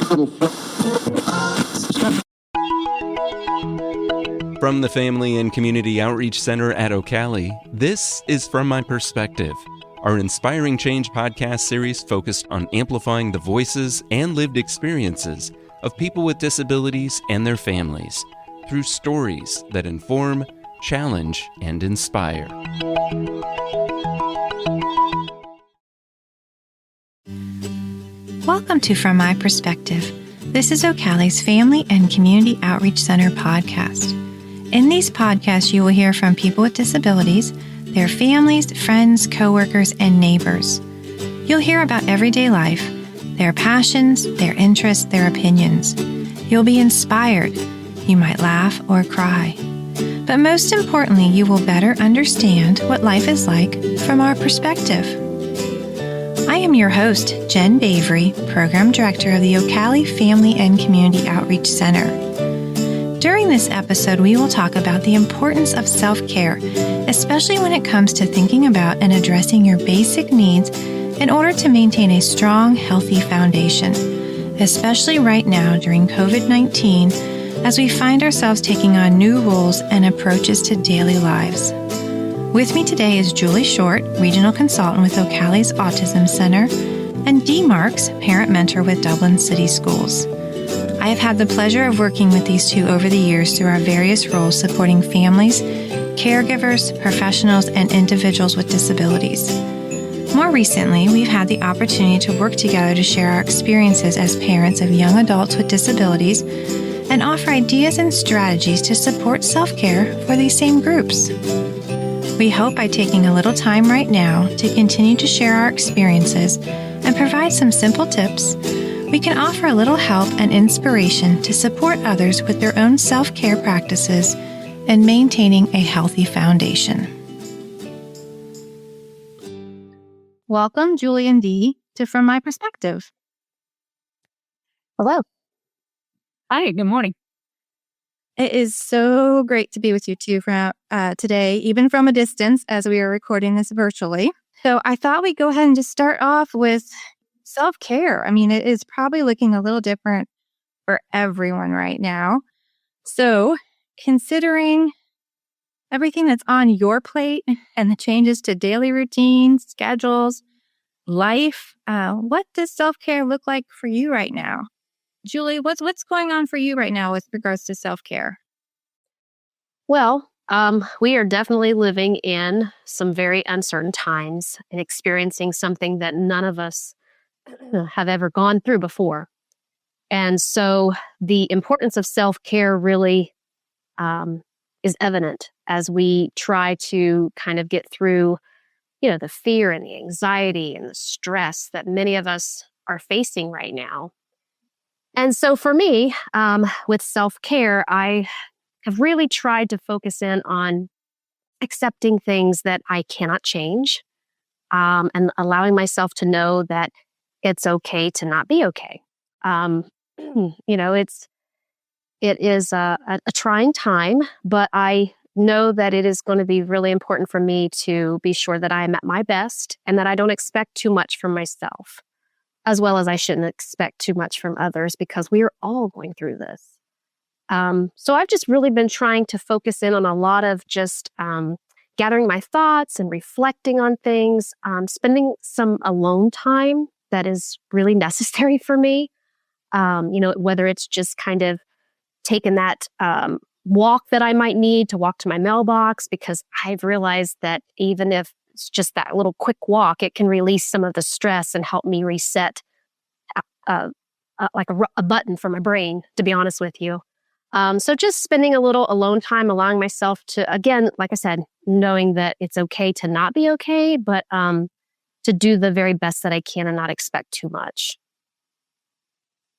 From the Family and Community Outreach Center at OCALI, this is From My Perspective, our Inspiring Change podcast series focused on amplifying the voices and lived experiences of people with disabilities and their families through stories that inform, challenge, and inspire. Welcome to From My Perspective. This is OCALI's Family and Community Outreach Center podcast. In these podcasts, you will hear from people with disabilities, their families, friends, coworkers, and neighbors. You'll hear about everyday life, their passions, their interests, their opinions. You'll be inspired. You might laugh or cry. But most importantly, you will better understand what life is like from our perspective. I am your host, Jen Bavery, Program Director of the OCALI Family and Community Outreach Center. During this episode, we will talk about the importance of self-care, especially when it comes to thinking about and addressing your basic needs in order to maintain a strong, healthy foundation, especially right now during COVID-19, as we find ourselves taking on new roles and approaches to daily lives. With me today is Julie Short, Regional Consultant with OCALI's Autism Center, and Dee Marks, Parent Mentor with Dublin City Schools. I have had the pleasure of working with these two over the years through our various roles supporting families, caregivers, professionals, and individuals with disabilities. More recently, we've had the opportunity to work together to share our experiences as parents of young adults with disabilities and offer ideas and strategies to support self-care for these same groups. We hope by taking a little time right now to continue to share our experiences and provide some simple tips, we can offer a little help and inspiration to support others with their own self-care practices and maintaining a healthy foundation. Welcome, Julie and Dee, to From My Perspective. Hello. Hi, good morning. It is so great to be with you two today, even from a distance, as we are recording this virtually. So I thought we'd go ahead and just start off with self-care. I mean, it is probably looking a little different for everyone right now. So considering everything that's on your plate and the changes to daily routines, schedules, life, what does self-care look like for you right now? Julie, what's going on for you right now with regards to self-care? Well, we are definitely living in some very uncertain times and experiencing something that none of us have ever gone through before. And so the importance of self-care really is evident as we try to kind of get through, the fear and the anxiety and the stress that many of us are facing right now. And so for me, with self-care, I have really tried to focus in on accepting things that I cannot change, and allowing myself to know that it's okay to not be okay. It is a trying time, but I know that it is going to be really important for me to be sure that I am at my best and that I don't expect too much from myself, as well as I shouldn't expect too much from others, because we are all going through this. So I've just really been trying to focus in on a lot of just gathering my thoughts and reflecting on things, spending some alone time that is really necessary for me. Whether it's just kind of taking that walk that I might need to walk to my mailbox, because I've realized that even if it's just that little quick walk, it can release some of the stress and help me reset like a button for my brain, to be honest with you. So just spending a little alone time, allowing myself to, again, like I said, knowing that it's okay to not be okay, but to do the very best that I can and not expect too much.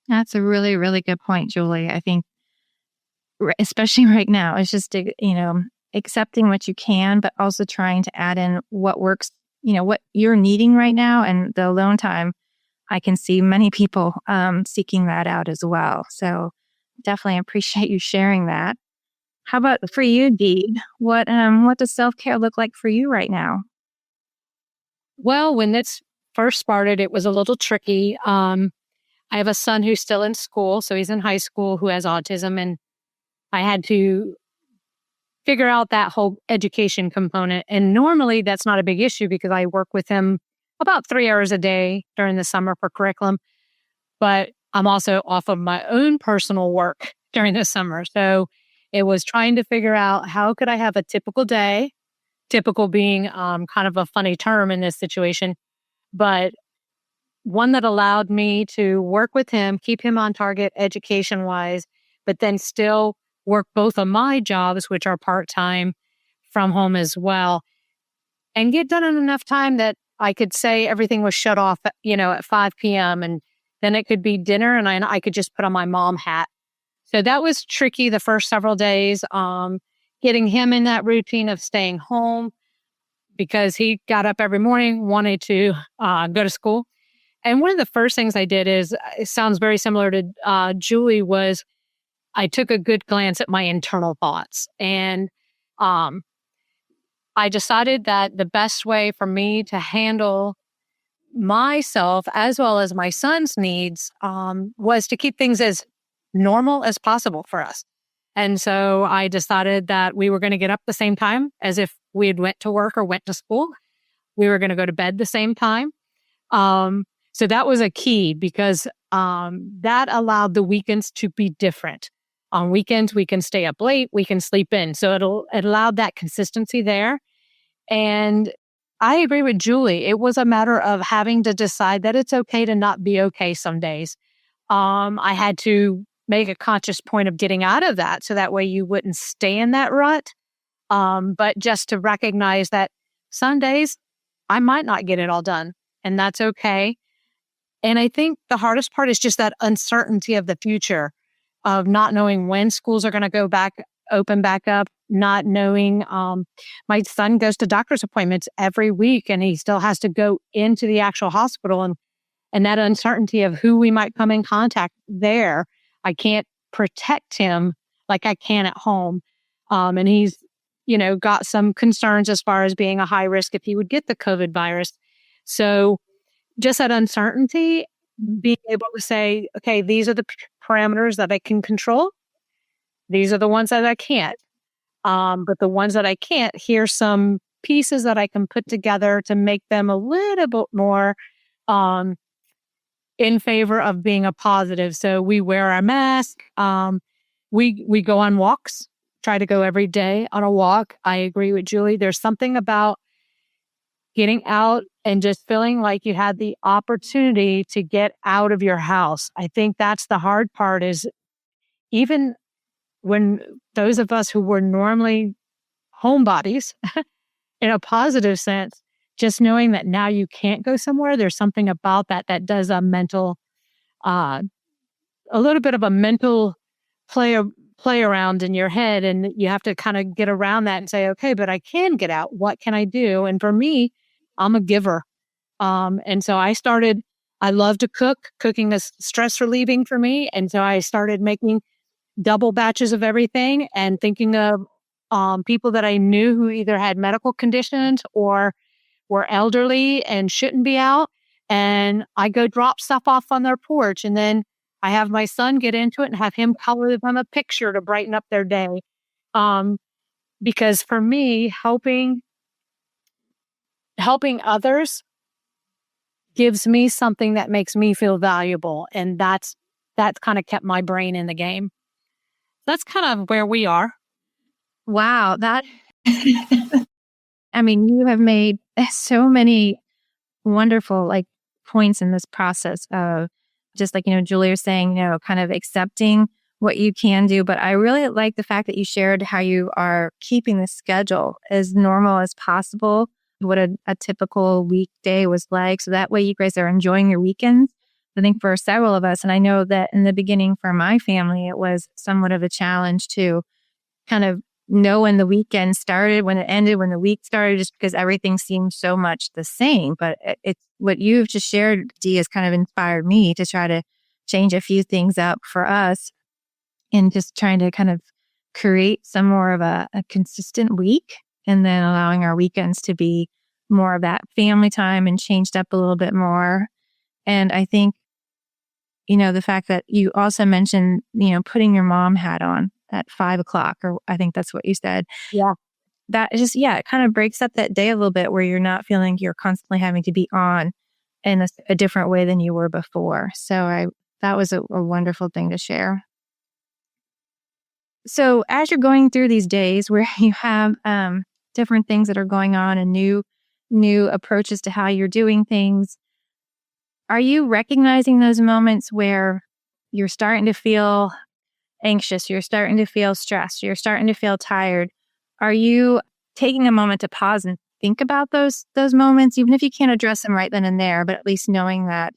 That's a really, really good point, Julie. I think, especially right now, it's just, accepting what you can, but also trying to add in what works, what you're needing right now. And the alone time, I can see many people seeking that out as well. So definitely appreciate you sharing that. How about for you, Dee? What does self-care look like for you right now? Well, when this first started, it was a little tricky. I have a son who's still in school, so he's in high school, who has autism, and I had to figure out that whole education component. And normally that's not a big issue because I work with him about 3 hours a day during the summer for curriculum, but I'm also off of my own personal work during the summer. So it was trying to figure out how could I have a typical day, typical being kind of a funny term in this situation, but one that allowed me to work with him, keep him on target education wise, but then still work both of my jobs, which are part-time, from home as well, and get done in enough time that I could say everything was shut off, at 5 p.m. And then it could be dinner and I could just put on my mom hat. So that was tricky the first several days, getting him in that routine of staying home because he got up every morning, wanted to go to school. And one of the first things I did is, it sounds very similar to Julie, was I took a good glance at my internal thoughts. And I decided that the best way for me to handle myself as well as my son's needs was to keep things as normal as possible for us. And so I decided that we were going to get up the same time as if we had went to work or went to school. We were going to go to bed the same time. So that was a key because that allowed the weekends to be different. On weekends, we can stay up late, we can sleep in. So it allowed that consistency there. And I agree with Julie. It was a matter of having to decide that it's okay to not be okay some days. I had to make a conscious point of getting out of that so that way you wouldn't stay in that rut. But just to recognize that some days I might not get it all done, and that's okay. And I think the hardest part is just that uncertainty of the future, of not knowing when schools are going to open back up, not knowing. My son goes to doctor's appointments every week and he still has to go into the actual hospital, and that uncertainty of who we might come in contact there. I can't protect him like I can at home. And he's, got some concerns as far as being a high risk if he would get the COVID virus. So just that uncertainty, being able to say, okay, these are the parameters that I can control. These are the ones that I can't. But the ones that I can't, here's some pieces that I can put together to make them a little bit more in favor of being a positive. So we wear our mask. We go on walks, try to go every day on a walk. I agree with Julie. There's something about getting out and just feeling like you had the opportunity to get out of your house. I think that's the hard part, is even when those of us who were normally homebodies in a positive sense, just knowing that now you can't go somewhere, there's something about that does a little bit of a mental play around in your head. And you have to kind of get around that and say, okay, but I can get out. What can I do? And for me, I'm a giver. And so I love to cook. Cooking is stress relieving for me. And so I started making double batches of everything and thinking of people that I knew who either had medical conditions or were elderly and shouldn't be out. And I go drop stuff off on their porch. And then I have my son get into it and have him color them a picture to brighten up their day. Because for me, helping others gives me something that makes me feel valuable. And that's kind of kept my brain in the game. That's kind of where we are. Wow, I mean, you have made so many wonderful points in this process of just Julie was saying, kind of accepting what you can do. But I really like the fact that you shared how you are keeping the schedule as normal as possible, what a typical weekday was like. So that way you guys are enjoying your weekends. I think for several of us, and I know that in the beginning for my family, it was somewhat of a challenge to kind of know when the weekend started, when it ended, when the week started, just because everything seemed so much the same. But it's what you've just shared, Dee, has kind of inspired me to try to change a few things up for us and just trying to kind of create some more of a consistent week, and then allowing our weekends to be more of that family time and changed up a little bit more. And I think, the fact that you also mentioned, putting your mom hat on at 5 o'clock, or I think that's what you said. Yeah. That is just, it kind of breaks up that day a little bit where you're not feeling you're constantly having to be on in a different way than you were before. So that was a wonderful thing to share. So as you're going through these days where you have different things that are going on and new approaches to how you're doing things, are you recognizing those moments where you're starting to feel anxious, you're starting to feel stressed, you're starting to feel tired? Are you taking a moment to pause and think about those moments, even if you can't address them right then and there, but at least knowing that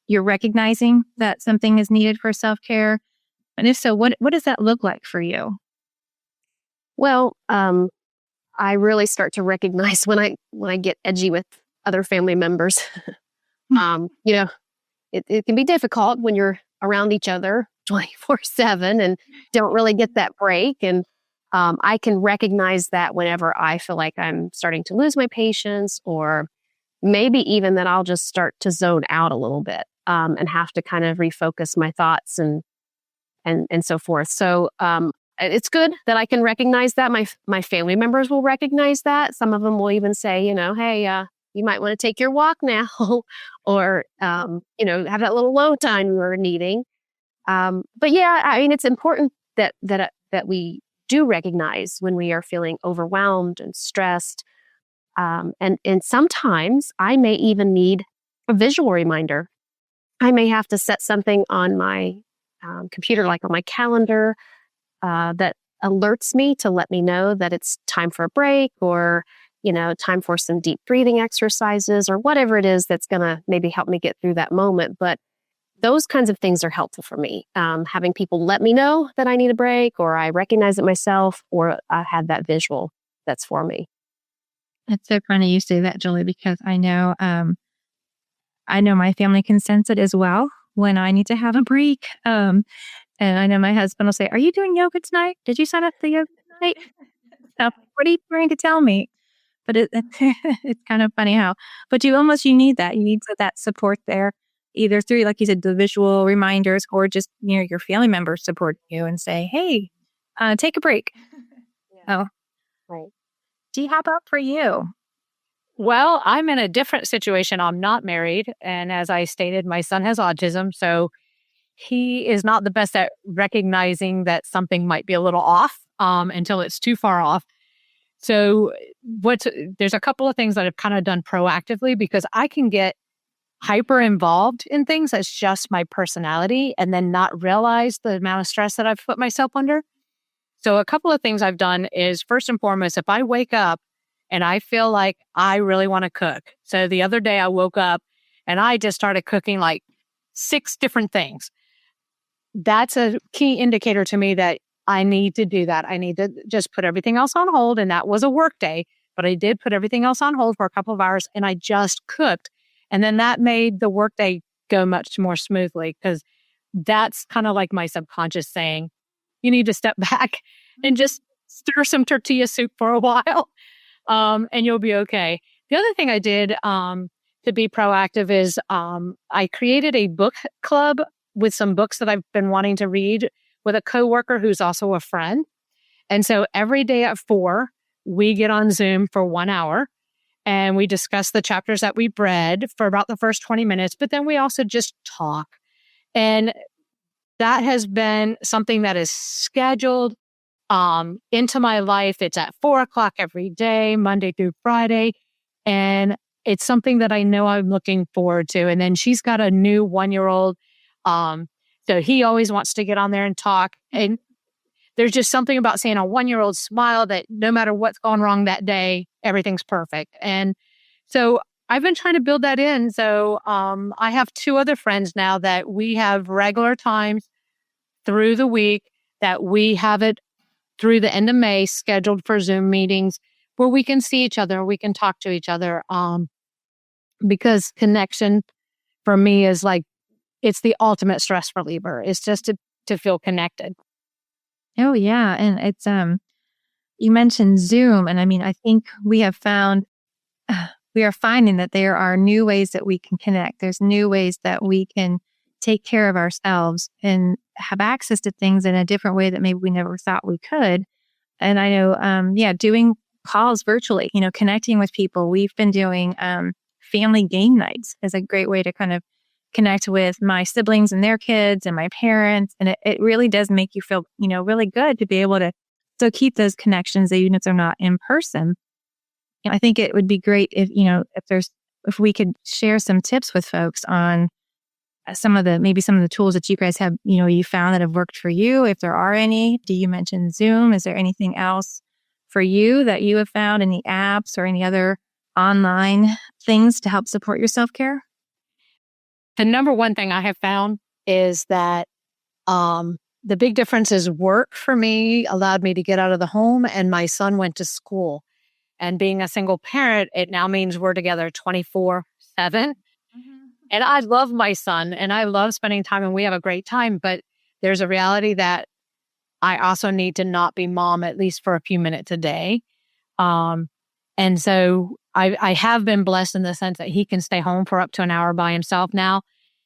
you're recognizing that something is needed for self-care? And if so, what does that look like for you? Well, I really start to recognize when I get edgy with other family members. It can be difficult when you're around each other 24/7 and don't really get that break. And I can recognize that whenever I feel like I'm starting to lose my patience, or maybe even that I'll just start to zone out a little bit and have to kind of refocus my thoughts and so forth. So it's good that I can recognize that. My family members will recognize that. Some of them will even say, hey, you might want to take your walk now, or have that little low time you were needing. But yeah, I mean, it's important that we do recognize when we are feeling overwhelmed and stressed. And sometimes I may even need a visual reminder. I may have to set something on my computer, like on my calendar, that alerts me to let me know that it's time for a break, or, time for some deep breathing exercises, or whatever it is that's going to maybe help me get through that moment. But those kinds of things are helpful for me. Having people let me know that I need a break, or I recognize it myself, or I have that visual that's for me. It's so funny you say that, Julie, because I know my family can sense it as well when I need to have a break. And I know my husband will say, "Are you doing yoga tonight? Did you sign up for yoga tonight? What are you trying to tell me?" But it's kind of funny how, but you need that. You need that support there, either through, like you said, the visual reminders, or just, your family members supporting you and say, "Hey, take a break." Yeah. Oh, Right. Dee, how about for you? Well, I'm in a different situation. I'm not married. And as I stated, my son has autism. So he is not the best at recognizing that something might be a little off until it's too far off. So there's a couple of things that I've kind of done proactively, because I can get hyper involved in things. That's just my personality, and then not realize the amount of stress that I've put myself under. So a couple of things I've done is, first and foremost, if I wake up and I feel like I really want to cook. So the other day I woke up and I just started cooking like 6 different things. That's a key indicator to me that I need to do that. I need to just put everything else on hold. And that was a work day, but I did put everything else on hold for a couple of hours, and I just cooked. And then that made the work day go much more smoothly, because that's kind of like my subconscious saying, you need to step back and just stir some tortilla soup for a while, and you'll be okay. The other thing I did to be proactive is I created a book club with some books that I've been wanting to read with a coworker who's also a friend. And so every day at 4, we get on Zoom for 1 hour and we discuss the chapters that we've read for about the first 20 minutes, but then we also just talk. And that has been something that is scheduled into my life. It's at 4:00 every day, Monday through Friday. And it's something that I know I'm looking forward to. And then she's got a new 1-year-old. So he always wants to get on there and talk. And there's just something about seeing a 1-year-old smile that no matter what's gone wrong that day, everything's perfect. And so I've been trying to build that in. So I have 2 other friends now that we have regular times through the week, that we have it through the end of May scheduled for Zoom meetings where we can see each other, we can talk to each other. Because connection for me is like, it's the ultimate stress reliever. It's just to feel connected. Oh yeah, and it's you mentioned Zoom, and I mean, I think we are finding that there are new ways that we can connect. There's new ways that we can take care of ourselves and have access to things in a different way that maybe we never thought we could. And I know, doing calls virtually, connecting with people. We've been doing family game nights as a great way to kind of connect with my siblings and their kids and my parents. And it really does make you feel, really good to be able to still keep those connections, even if they're not in person. And I think it would be great if we could share some tips with folks on some of the tools that you guys have, you found that have worked for you, if there are any. Do you mention Zoom? Is there anything else for you that you have found, any apps or any other online things to help support your self-care? The number one thing I have found is that the big difference is work for me allowed me to get out of the home, and my son went to school. And being a single parent, it now means we're together 24/7. And I love my son and I love spending time and we have a great time. But there's a reality that I also need to not be mom at least for a few minutes a day. And so I have been blessed in the sense that he can stay home for up to an hour by himself now.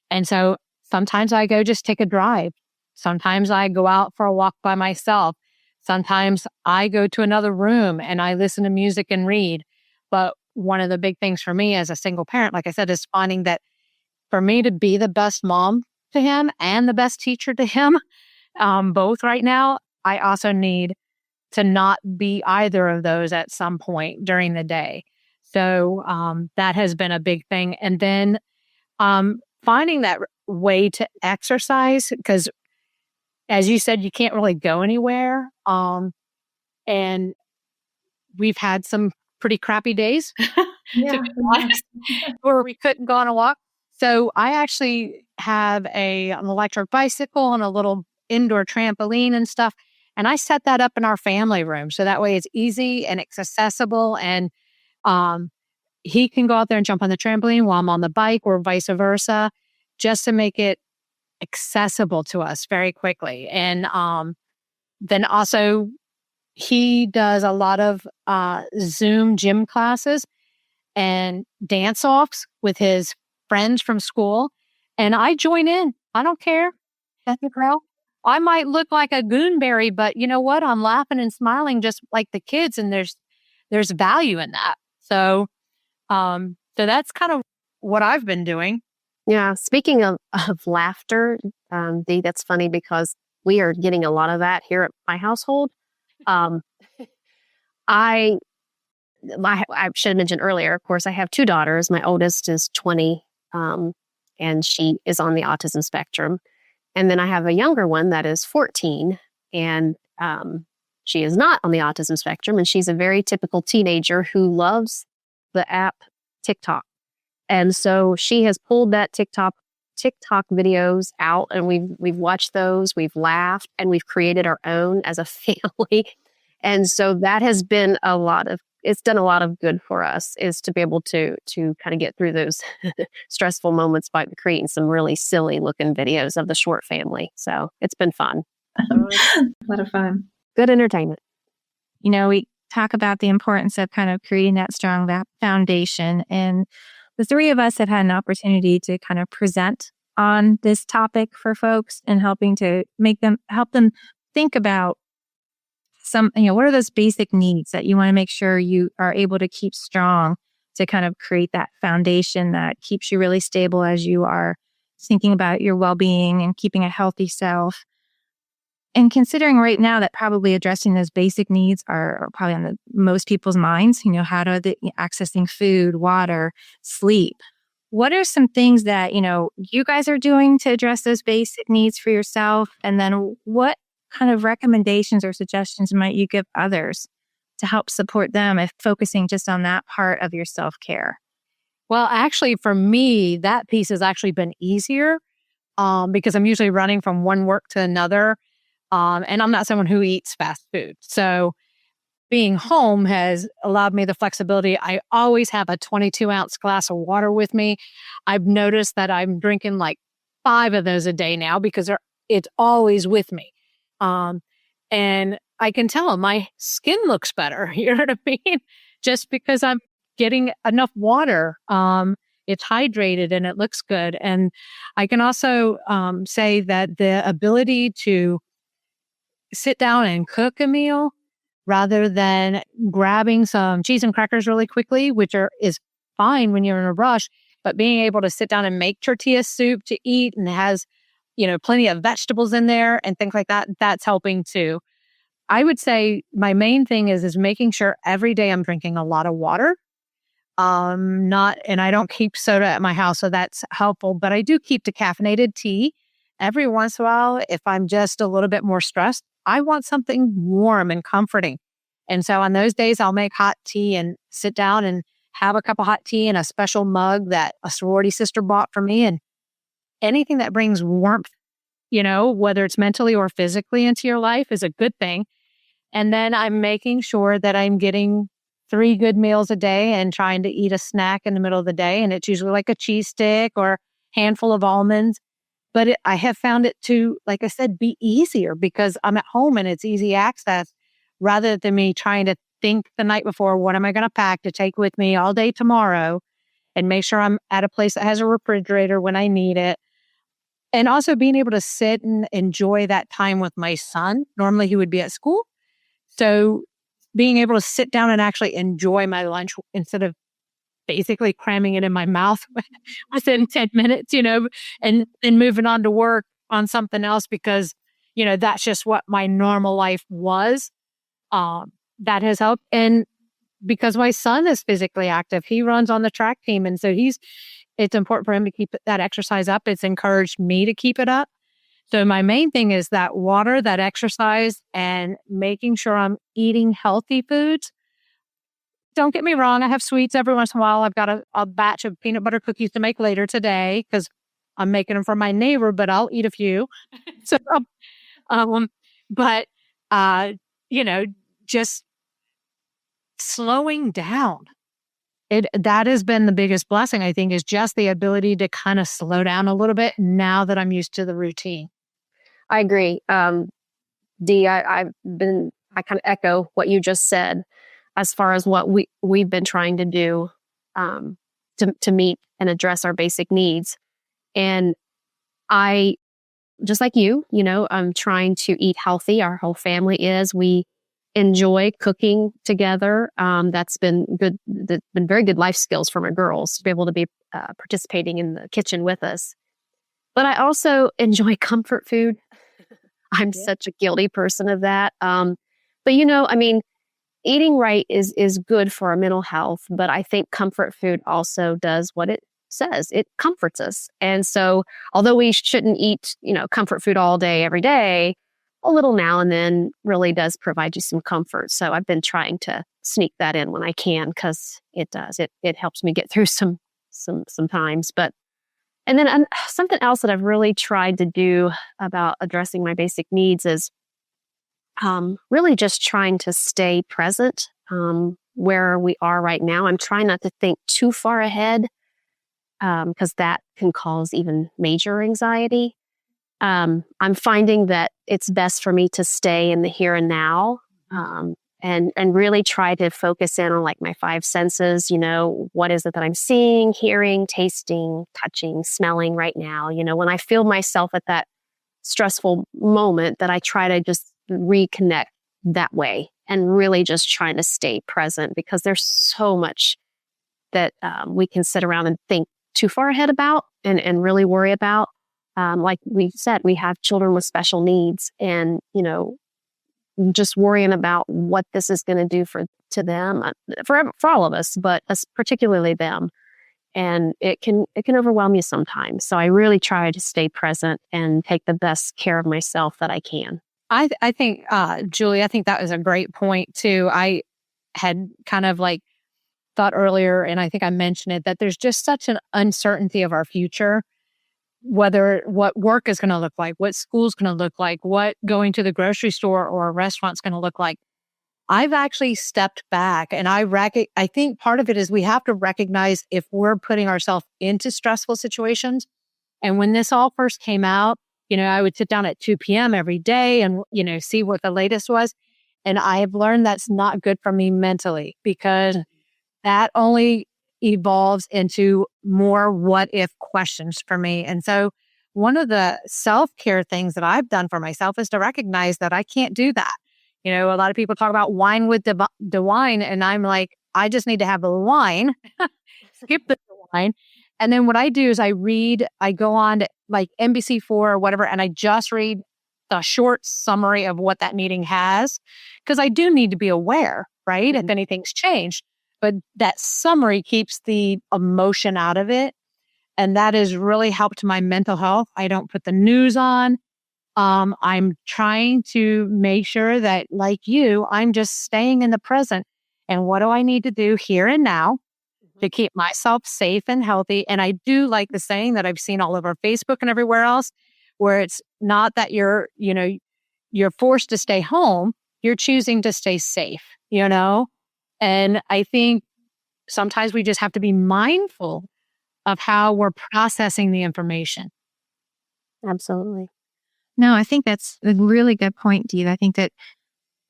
And so sometimes I go just take a drive. Sometimes I go out for a walk by myself. Sometimes I go to another room and I listen to music and read. But one of the big things for me as a single parent, like I said, is finding that for me to be the best mom to him and the best teacher to him, both right now, I also need to not be either of those at some point during the day. So that has been a big thing. And then finding that way to exercise, because as you said, you can't really go anywhere. And we've had some pretty crappy days, to be honest, where we couldn't go on a walk. So I actually have an electric bicycle and a little indoor trampoline and stuff. And I set that up in our family room. So that way it's easy and it's accessible. And he can go out there and jump on the trampoline while I'm on the bike or vice versa, just to make it accessible to us very quickly. And then also he does a lot of Zoom gym classes and dance offs with his friends from school. And I join in. I don't care. That's a girl. I might look like a goonberry, but you know what? I'm laughing and smiling just like the kids. And there's value in that. So that's kind of what I've been doing. Yeah. Speaking of laughter, Dee, that's funny because we are getting a lot of that here at my household. I should have mentioned earlier, of course, I have two daughters. My oldest is 20, and she is on the autism spectrum. And then I have a younger one that is 14, and she is not on the autism spectrum. And she's a very typical teenager who loves the app TikTok. And so she has pulled that TikTok videos out, and we've watched those, we've laughed, and we've created our own as a family. And so that has been it's done a lot of good for us, is to be able to kind of get through those stressful moments by creating some really silly looking videos of the short family. So it's been fun. A lot of fun. Good entertainment. We talk about the importance of kind of creating that strong foundation. And the three of us have had an opportunity to kind of present on this topic for folks and helping to help them think about what are those basic needs that you want to make sure you are able to keep strong to kind of create that foundation that keeps you really stable as you are thinking about your well-being and keeping a healthy self. And considering right now that probably addressing those basic needs are probably on most people's minds, how do they accessing food, water, sleep. What are some things that, you guys are doing to address those basic needs for yourself? And then what kind of recommendations or suggestions might you give others to help support them if focusing just on that part of your self-care? Well, actually, for me, that piece has actually been easier because I'm usually running from one work to another. And I'm not someone who eats fast food. So being home has allowed me the flexibility. I always have a 22-ounce glass of water with me. I've noticed that I'm drinking like 5 of those a day now because it's always with me. And I can tell my skin looks better. You know what I mean? Just because I'm getting enough water. it's hydrated and it looks good. And I can also say that the ability to sit down and cook a meal rather than grabbing some cheese and crackers really quickly, is fine when you're in a rush, but being able to sit down and make tortilla soup to eat and has, plenty of vegetables in there and things like that, that's helping too. I would say my main thing is making sure every day I'm drinking a lot of water. And I don't keep soda at my house, so that's helpful, but I do keep decaffeinated tea. Every once in a while, if I'm just a little bit more stressed, I want something warm and comforting. And so on those days, I'll make hot tea and sit down and have a cup of hot tea in a special mug that a sorority sister bought for me. And anything that brings warmth, whether it's mentally or physically into your life, is a good thing. And then I'm making sure that I'm getting 3 good meals a day and trying to eat a snack in the middle of the day. And it's usually like a cheese stick or a handful of almonds. But I have found it to, like I said, be easier because I'm at home and it's easy access rather than me trying to think the night before, what am I going to pack to take with me all day tomorrow, and make sure I'm at a place that has a refrigerator when I need it. And also being able to sit and enjoy that time with my son. Normally he would be at school. So being able to sit down and actually enjoy my lunch instead of basically cramming it in my mouth within 10 minutes, and then moving on to work on something else because, that's just what my normal life was. That has helped. And because my son is physically active, he runs on the track team. And so it's important for him to keep that exercise up. It's encouraged me to keep it up. So my main thing is that water, that exercise, and making sure I'm eating healthy foods. Don't get me wrong. I have sweets every once in a while. I've got a batch of peanut butter cookies to make later today because I'm making them for my neighbor, but I'll eat a few. So, but, just slowing down. That has been the biggest blessing, I think, is just the ability to kind of slow down a little bit now that I'm used to the routine. I agree. Dee, I kind of echo what you just said as far as what we've been trying to do to meet and address our basic needs. And I, just like I'm trying to eat healthy. Our whole family is. We enjoy cooking together. That's been good. That's been very good life skills for my girls to be able to be participating in the kitchen with us. But I also enjoy comfort food. I'm such a guilty person of that. But eating right is good for our mental health. But I think comfort food also does what it says. It comforts us. And so although we shouldn't eat, comfort food all day, every day, a little now and then really does provide you some comfort. So I've been trying to sneak that in when I can because it does. It helps me get through some times. And then something else that I've really tried to do about addressing my basic needs is really just trying to stay present where we are right now. I'm trying not to think too far ahead because that can cause even major anxiety. I'm finding that it's best for me to stay in the here and now and really try to focus in on like my 5 senses. What is it that I'm seeing, hearing, tasting, touching, smelling right now? When I feel myself at that stressful moment, that I try to just reconnect that way and really just trying to stay present because there's so much that we can sit around and think too far ahead about and really worry about. Like we said, we have children with special needs and, just worrying about what this is going to do to them, for all of us, but particularly them. And it can overwhelm you sometimes. So I really try to stay present and take the best care of myself that I can. I think, Julie, I think that was a great point too. I had kind of thought earlier, and I think I mentioned it, that there's just such an uncertainty of our future, whether what work is going to look like, what school's going to look like, what going to the grocery store or a restaurant's going to look like. I've actually stepped back and I think part of it is we have to recognize if we're putting ourselves into stressful situations. And when this all first came out, I would sit down at 2 p.m. every day and, see what the latest was. And I have learned that's not good for me mentally because that only evolves into more what if questions for me. And so one of the self-care things that I've done for myself is to recognize that I can't do that. You know, a lot of people talk about wine with the wine, and I'm like, I just need to have the wine, skip the wine. And then what I do is I go on to like NBC4 or whatever, and I just read the short summary of what that meeting has, because I do need to be aware, right? If anything's changed. But that summary keeps the emotion out of it. And that has really helped my mental health. I don't put the news on. I'm trying to make sure that, like you, I'm just staying in the present. And what do I need to do here and now to keep myself safe and healthy? And I do like the saying that I've seen all over Facebook and everywhere else, where it's not that you're forced to stay home, you're choosing to stay safe, And I think sometimes we just have to be mindful of how we're processing the information. Absolutely. No, I think that's a really good point, Dee. I think that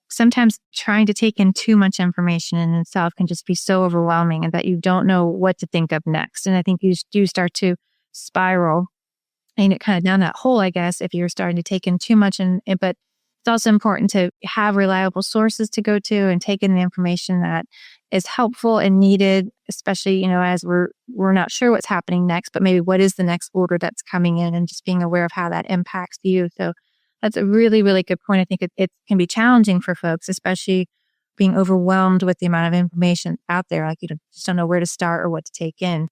sometimes trying to take in too much information in itself can just be so overwhelming and that you don't know what to think of next. And I think you do start to spiral and it kind of down that hole, I guess, if you're starting to take in too much. But it's also important to have reliable sources to go to and take in the information that is helpful and needed, especially, as we're not sure what's happening next, but maybe what is the next order that's coming in and just being aware of how that impacts you. So that's a really, really good point. I think it can be challenging for folks, especially being overwhelmed with the amount of information out there. Like, just don't know where to start or what to take in.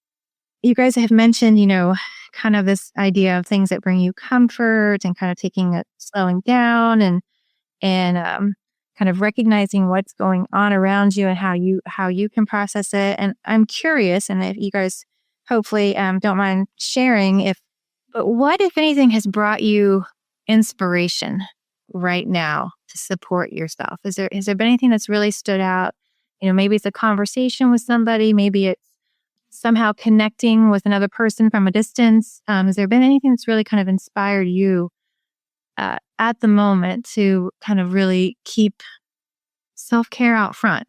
You guys have mentioned, kind of this idea of things that bring you comfort and kind of slowing down and kind of recognizing what's going on around you and how you can process it. And I'm curious, and if you guys hopefully don't mind sharing, but what, if anything, has brought you inspiration right now to support yourself? Has there been anything that's really stood out? Maybe it's a conversation with somebody, maybe it's somehow connecting with another person from a distance. Has there been anything that's really kind of inspired you at the moment to kind of really keep self-care out front?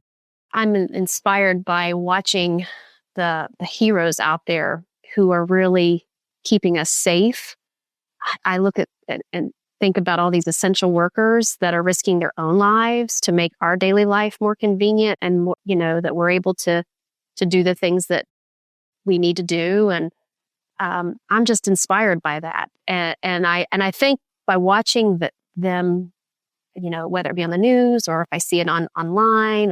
I'm inspired by watching the heroes out there who are really keeping us safe. I look at and think about all these essential workers that are risking their own lives to make our daily life more convenient and more, that we're able to do the things that we need to do. And I'm just inspired by that. And I think by watching them, whether it be on the news or if I see it online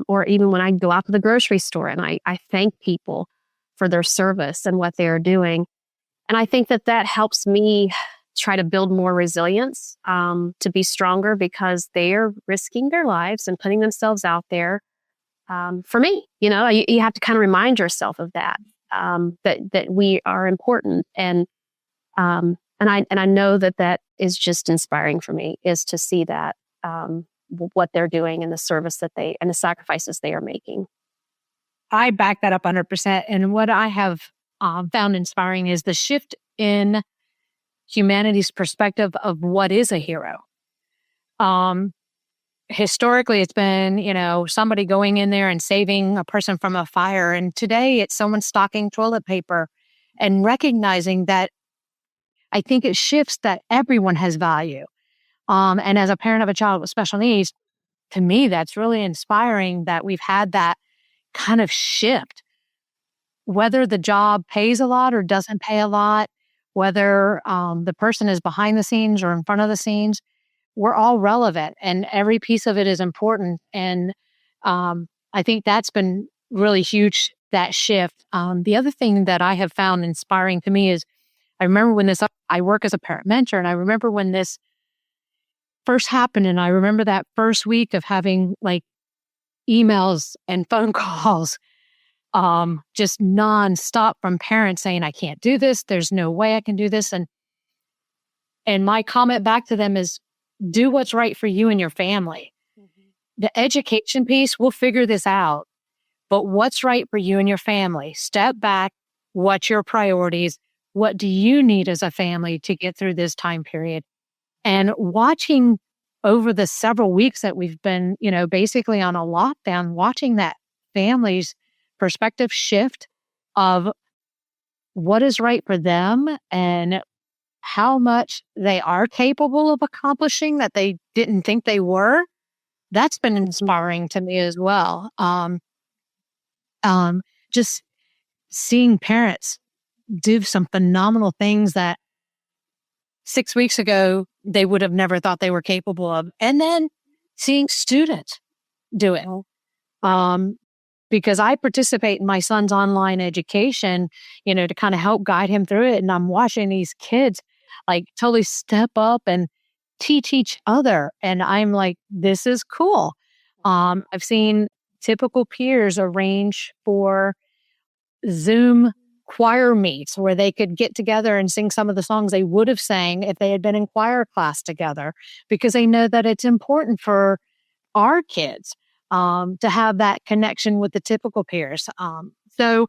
or even when I go out to the grocery store and I thank people for their service and what they are doing. And I think that helps me try to build more resilience, to be stronger because they are risking their lives and putting themselves out there for me. You have to kind of remind yourself of that, that we are important. And I know that is just inspiring for me, is to see that, what they're doing and the service and the sacrifices they are making. I back that up 100%. And what I have found inspiring is the shift in humanity's perspective of what is a hero. Historically, it's been, somebody going in there and saving a person from a fire. And today it's someone stocking toilet paper and recognizing that I think it shifts that everyone has value. And as a parent of a child with special needs, to me, that's really inspiring that we've had that kind of shift. Whether the job pays a lot or doesn't pay a lot, whether the person is behind the scenes or in front of the scenes, we're all relevant and every piece of it is important. And I think that's been really huge, that shift. The other thing that I have found inspiring to me is I remember when I work as a parent mentor, and I remember when this first happened, and I remember that first week of having like emails and phone calls, just nonstop from parents saying, I can't do this. There's no way I can do this. And my comment back to them is, do what's right for you and your family. Mm-hmm. The education piece, we'll figure this out. But what's right for you and your family? Step back. What's your priorities? What do you need as a family to get through this time period? And watching over the several weeks that we've been, basically on a lockdown, watching that family's perspective shift of what is right for them and how much they are capable of accomplishing that they didn't think they were. That's been inspiring to me as well. Just seeing parents do some phenomenal things that 6 weeks ago they would have never thought they were capable of, and then seeing students do it. Because I participate in my son's online education, to kind of help guide him through it, and I'm watching these kids like totally step up and teach each other, and I'm like, this is cool. I've seen typical peers arrange for Zoom choir meets where they could get together and sing some of the songs they would have sang if they had been in choir class together, because they know that it's important for our kids to have that connection with the typical peers. So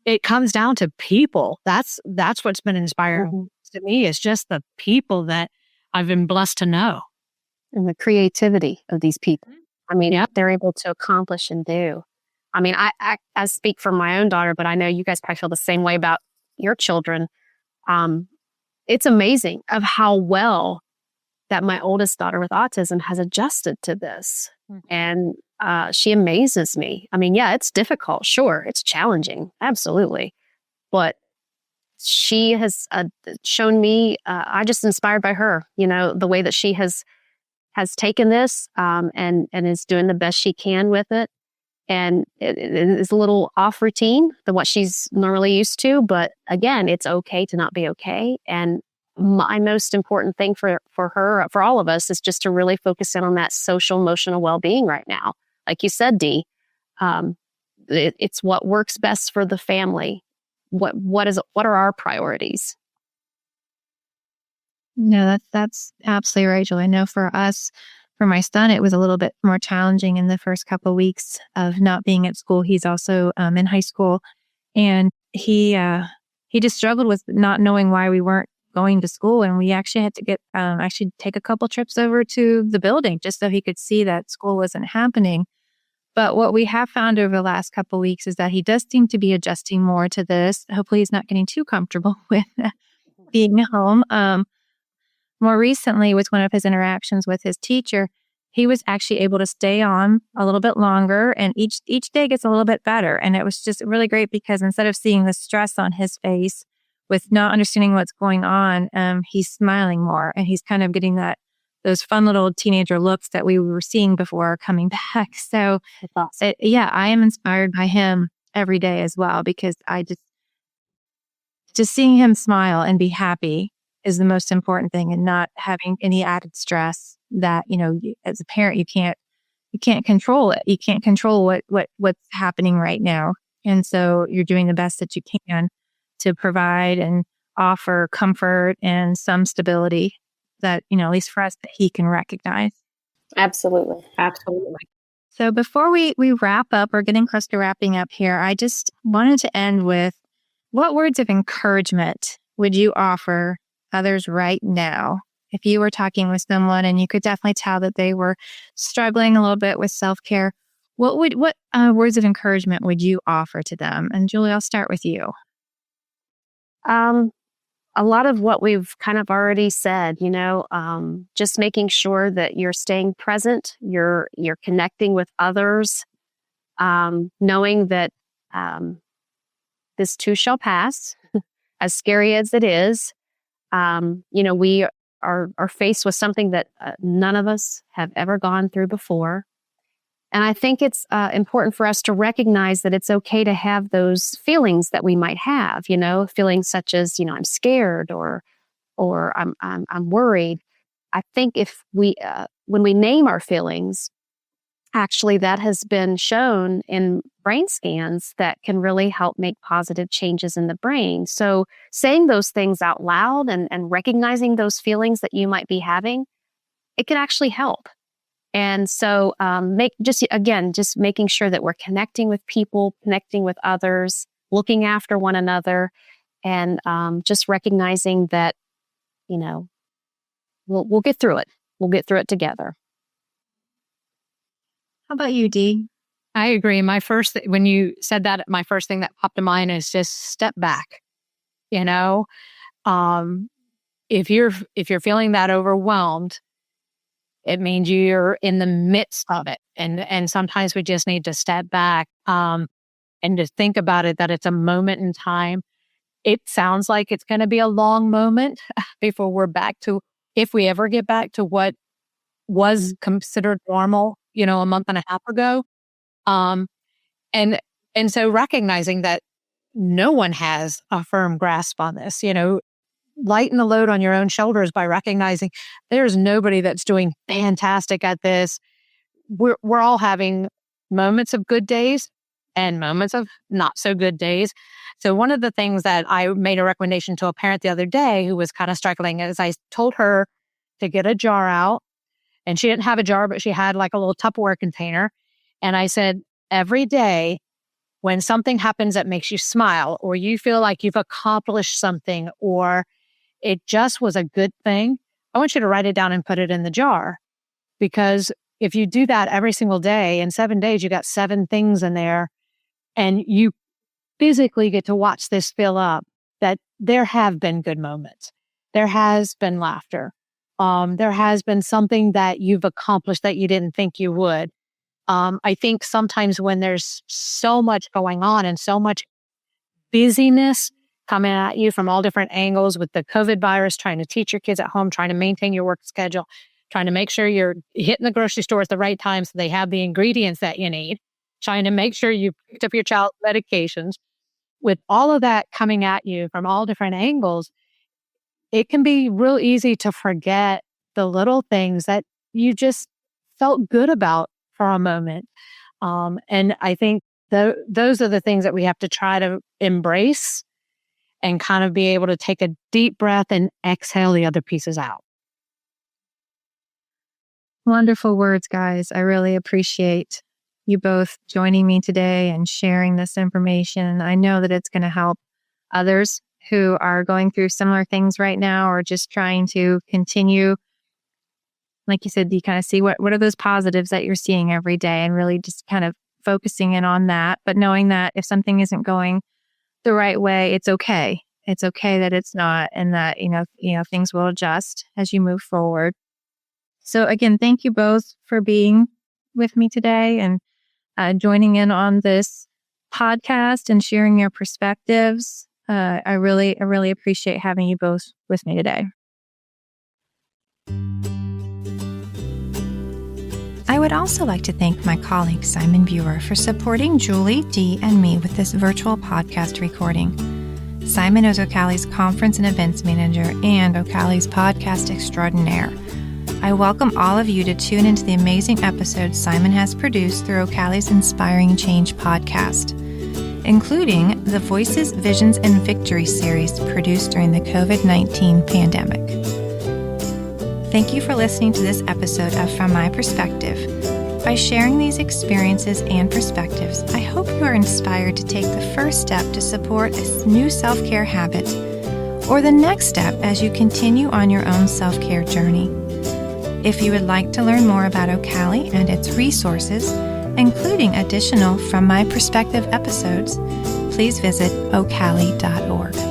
it comes down to people. That's what's been inspiring to me, is just the people that I've been blessed to know. And the creativity of these people. I mean, they're able to accomplish and do. I mean, I speak for my own daughter, but I know you guys probably feel the same way about your children. It's amazing of how well that my oldest daughter with autism has adjusted to this. And she amazes me. I mean, yeah, it's difficult. Sure. It's challenging. Absolutely. But she has shown me, I just inspired by her, the way that she has taken this and is doing the best she can with it. And it is a little off routine than what she's normally used to. But again, it's okay to not be okay. And my most important thing for her, for all of us, is just to really focus in on that social emotional well-being right now. Like you said, Dee, it's what works best for the family. What are our priorities? No, that's absolutely right, Julie. I know for us, for my son, it was a little bit more challenging in the first couple of weeks of not being at school. He's also in high school, and he just struggled with not knowing why we weren't going to school. And we actually had to take a couple trips over to the building just so he could see that school wasn't happening. But what we have found over the last couple of weeks is that he does seem to be adjusting more to this. Hopefully he's not getting too comfortable with being home. More recently, with one of his interactions with his teacher, he was actually able to stay on a little bit longer, and each day gets a little bit better. And it was just really great because instead of seeing the stress on his face with not understanding what's going on, he's smiling more, and he's kind of getting those fun little teenager looks that we were seeing before coming back. So awesome. I am inspired by him every day as well, because I just seeing him smile and be happy is the most important thing, and not having any added stress that, as a parent, you can't control it. You can't control what's happening right now. And so you're doing the best that you can to provide and offer comfort and some stability that, at least for us, that he can recognize. Absolutely. So before we wrap up, or getting close to wrapping up here, I just wanted to end with, what words of encouragement would you offer others right now? If you were talking with someone and you could definitely tell that they were struggling a little bit with self-care, what words of encouragement would you offer to them? And Julie, I'll start with you. A lot of what we've kind of already said, just making sure that you're staying present, you're connecting with others, knowing that this too shall pass, as scary as it is. We are faced with something that none of us have ever gone through before. And I think it's important for us to recognize that it's okay to have those feelings that we might have, feelings such as, I'm scared or I'm worried. I think if when we name our feelings, actually that has been shown in brain scans that can really help make positive changes in the brain. So saying those things out loud and recognizing those feelings that you might be having, it can actually help. And so just making sure that we're connecting with people, connecting with others, looking after one another, and just recognizing that, we'll get through it. We'll get through it together. How about you, Dee? I agree. When you said that, my first thing that popped to mind is just step back. You know, if you're feeling that overwhelmed, it means you're in the midst of it. And sometimes we just need to step back and to think about it, that it's a moment in time. It sounds like it's going to be a long moment before we're back to, if we ever get back to what was considered normal, a month and a half ago. And so recognizing that no one has a firm grasp on this, lighten the load on your own shoulders by recognizing there's nobody that's doing fantastic at this. We're all having moments of good days and moments of not so good days. So one of the things that I made a recommendation to a parent the other day who was kind of struggling is I told her to get a jar out, and she didn't have a jar, but she had like a little Tupperware container. And I said, every day when something happens that makes you smile, or you feel like you've accomplished something, or it just was a good thing, I want you to write it down and put it in the jar. Because if you do that every single day, in 7 days, you got 7 things in there, and you physically get to watch this fill up, that there have been good moments. There has been laughter. There has been something that you've accomplished that you didn't think you would. I think sometimes when there's so much going on and so much busyness coming at you from all different angles with the COVID virus, trying to teach your kids at home, trying to maintain your work schedule, trying to make sure you're hitting the grocery store at the right time so they have the ingredients that you need, trying to make sure you picked up your child's medications. With all of that coming at you from all different angles, it can be real easy to forget the little things that you just felt good about for a moment. And I think those are the things that we have to try to embrace and kind of be able to take a deep breath and exhale the other pieces out. Wonderful words, guys. I really appreciate you both joining me today and sharing this information. I know that it's going to help others who are going through similar things right now, or just trying to continue, like you said, you kind of see what are those positives that you're seeing every day, and really just kind of focusing in on that. But knowing that if something isn't going the right way, it's okay. It's okay that it's not, and that, things will adjust as you move forward. So again, thank you both for being with me today and joining in on this podcast and sharing your perspectives. I really appreciate having you both with me today. I would also like to thank my colleague Simon Buer for supporting Julie, Dee, and me with this virtual podcast recording. Simon is OCALI's conference and events manager and OCALI's podcast extraordinaire. I welcome all of you to tune into the amazing episodes Simon has produced through OCALI's Inspiring Change podcast, including the Voices, Visions, and Victory series produced during the COVID-19 pandemic. Thank you for listening to this episode of From My Perspective. By sharing these experiences and perspectives, I hope you are inspired to take the first step to support a new self-care habit, or the next step as you continue on your own self-care journey. If you would like to learn more about OCALI and its resources, including additional From My Perspective episodes, please visit ocali.org.